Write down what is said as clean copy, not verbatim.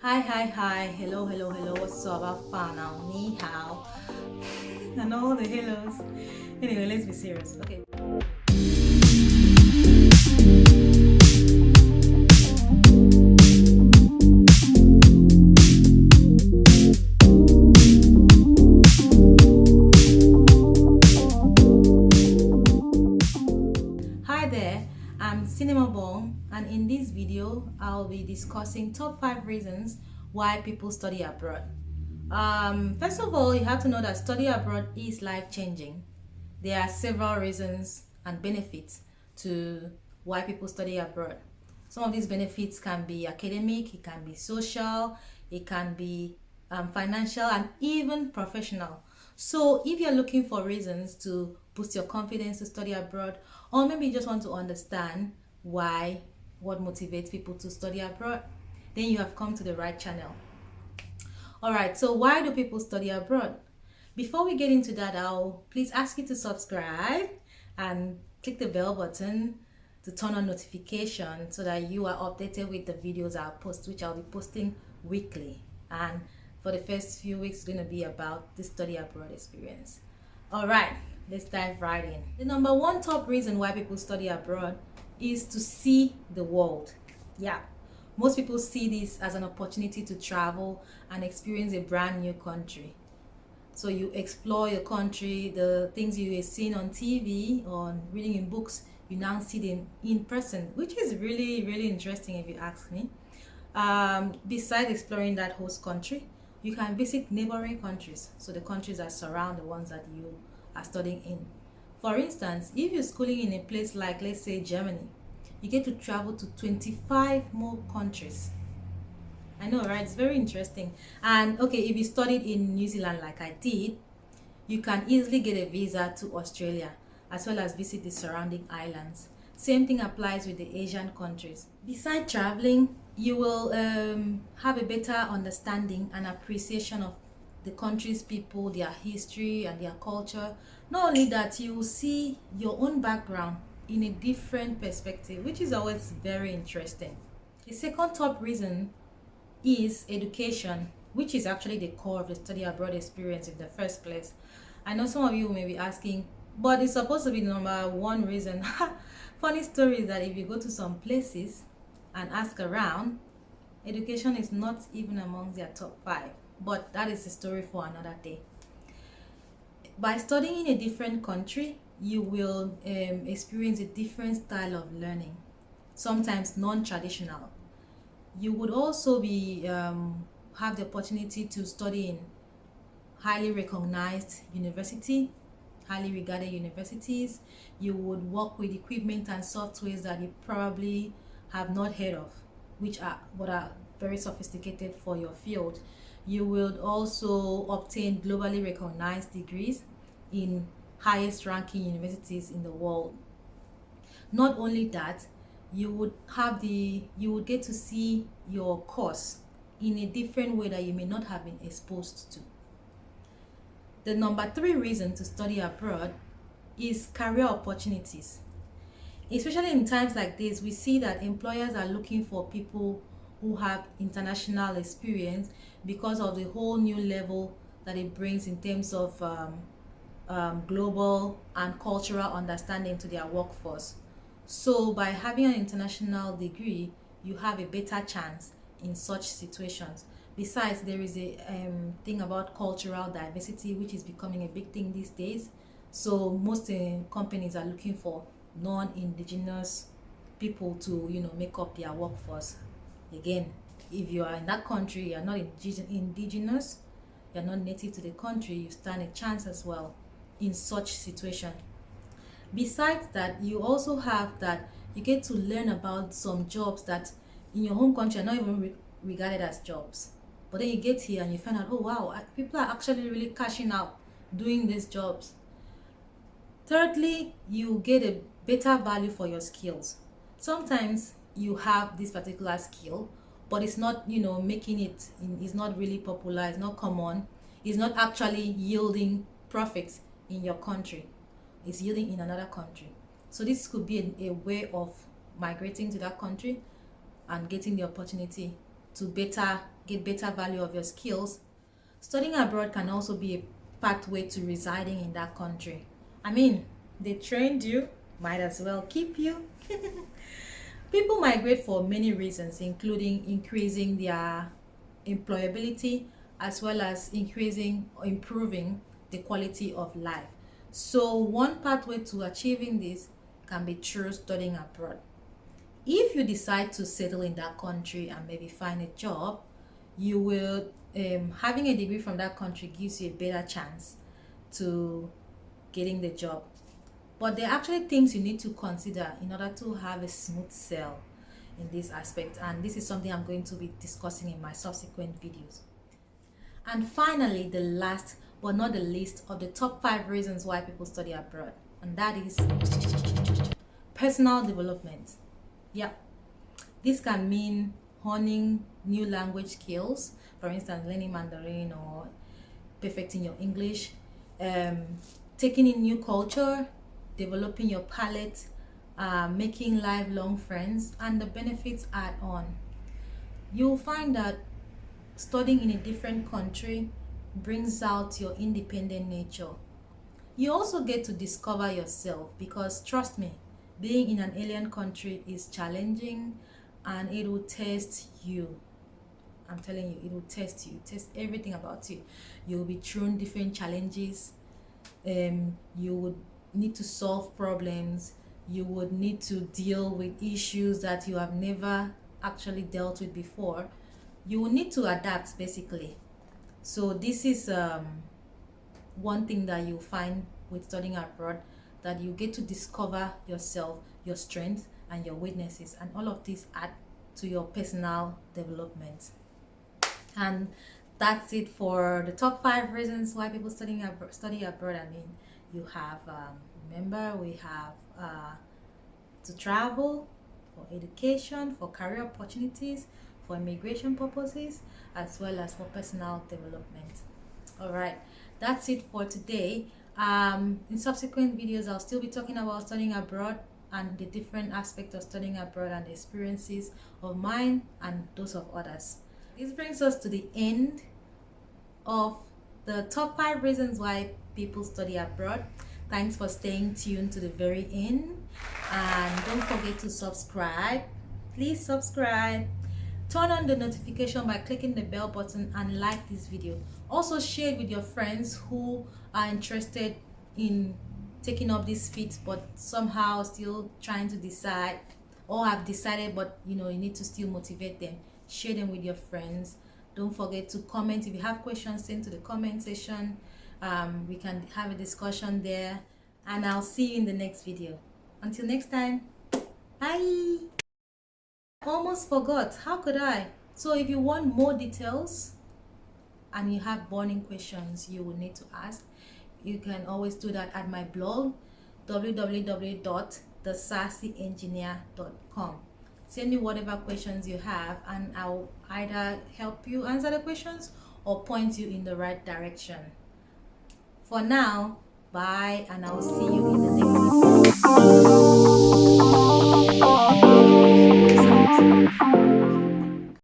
Hi, hello, what's up? How far now? Ni hao. And all the hellos. Anyway, let's be serious. Okay. Hi there, I'm Cinema Bomb, and in this video, I'll be discussing top 5 reasons why people study abroad. First of all, you have to know that study abroad is life changing. There are several reasons and benefits to why people study abroad. Some of these benefits can be academic, it can be social, it can be financial, and even professional. So, if you're looking for reasons to boost your confidence to study abroad, or maybe you just want to understand why, what motivates people to study abroad, then you have come to the right channel. All right, so why do people study abroad? Before we get into that, I'll please ask you to subscribe and click the bell button to turn on notification so that you are updated with the videos I'll post, which I'll be posting weekly. And for the first few weeks, it's going to be about the study abroad experience. All right, let's dive right in. The number one top reason why people study abroad is to see the world. Yeah, most people see this as an opportunity to travel and experience a brand new country. So you explore your country, the things you have seen on TV or reading in books, you now see them in person, which is really, really interesting if you ask me. Besides exploring that host country, you can visit neighboring countries, so the countries that surround the ones that you are studying in. For instance, if you're schooling in a place like, let's say, Germany, you get to travel to 25 more countries. I know, right? It's very interesting. And okay, if you studied in New Zealand like I did, you can easily get a visa to Australia as well as visit the surrounding islands. Same thing applies with the Asian countries. Besides traveling, you will have a better understanding and appreciation of the country's people, their history, and their culture. Not only that, you will see your own background in a different perspective, which is always very interesting. The second top reason is education, which is actually the core of the study abroad experience in the first place. I know some of you may be asking, but it's supposed to be the number one reason. Funny story is that if you go to some places and ask around, education is not even among their top 5. But that is a story for another day. By studying in a different country, you will experience a different style of learning, sometimes non-traditional. You would also be have the opportunity to study in highly recognized university, highly regarded universities. You would work with equipment and softwares that you probably have not heard of, which are very sophisticated for your field. You will also obtain globally recognized degrees in highest ranking universities in the world. Not only that, you would get to see your course in a different way that you may not have been exposed to. The number 3 reason to study abroad is career opportunities. Especially in times like this, we see that employers are looking for people who have international experience because of the whole new level that it brings in terms of global and cultural understanding to their workforce. So, by having an international degree, you have a better chance in such situations. Besides, there is a thing about cultural diversity, which is becoming a big thing these days. So, most companies are looking for non-indigenous people to, make up their workforce. Again, if you are in that country, you're not indigenous, you're not native to the country, you stand a chance as well in such situation. Besides that, you also have that you get to learn about some jobs that in your home country are not even regarded as jobs. But then you get here and you find out, oh wow, people are actually really cashing out doing these jobs. Thirdly, you get a better value for your skills. Sometimes you have this particular skill, but it's not, making it's not really popular, it's not common, it's not actually yielding profits in your country, it's yielding in another country. So this could be a way of migrating to that country and getting the opportunity to get better value of your skills, studying abroad can also be a pathway to residing in that country. I mean, they trained you, might as well keep you. People migrate for many reasons, including increasing their employability as well as increasing or improving the quality of life. So, one pathway to achieving this can be through studying abroad. If you decide to settle in that country and maybe find a job, you will having a degree from that country gives you a better chance to getting the job. But there are actually things you need to consider in order to have a smooth sell in this aspect, and this is something I'm going to be discussing in my subsequent videos. And finally, the last but not the least of the top 5 reasons why people study abroad, and that is personal development. Yeah, this can mean honing new language skills, for instance, learning Mandarin or perfecting your English, taking in new culture, developing your palate, making lifelong friends, and the benefits add on. You'll find that studying in a different country brings out your independent nature. You also get to discover yourself because, trust me, being in an alien country is challenging and it will test you. I'm telling you, it will test you, test everything about you. You'll be thrown different challenges. You would need to solve problems. You would need to deal with issues that you have never actually dealt with before. You will need to adapt basically. So this is one thing that you find with studying abroad, that you get to discover yourself, your strengths and your weaknesses, and all of these add to your personal development. And that's it for the top 5 reasons why people study abroad. I mean, you have remember, we have to travel, for education, for career opportunities, for immigration purposes, as well as for personal development. All right, that's it for today. In subsequent videos, I'll still be talking about studying abroad and the different aspects of studying abroad and the experiences of mine and those of others. This brings us to the end of the top 5 reasons why people study abroad. Thanks for staying tuned to the very end, and don't forget to subscribe. Please subscribe, turn on the notification by clicking the bell button, and like this video. Also share it with your friends who are interested in taking up this feat but somehow still trying to decide, or have decided but you need to still motivate them. Share them with your friends. Don't forget to comment. If you have questions, send to the comment section. We can have a discussion there, and I'll see you in the next video. Until next time, bye. Almost forgot, how could I? So if you want more details and you have burning questions you will need to ask, you can always do that at my blog, www.thesassyengineer.com. Send me whatever questions you have and I'll either help you answer the questions or point you in the right direction. For now, bye, and I'll see you in the next video.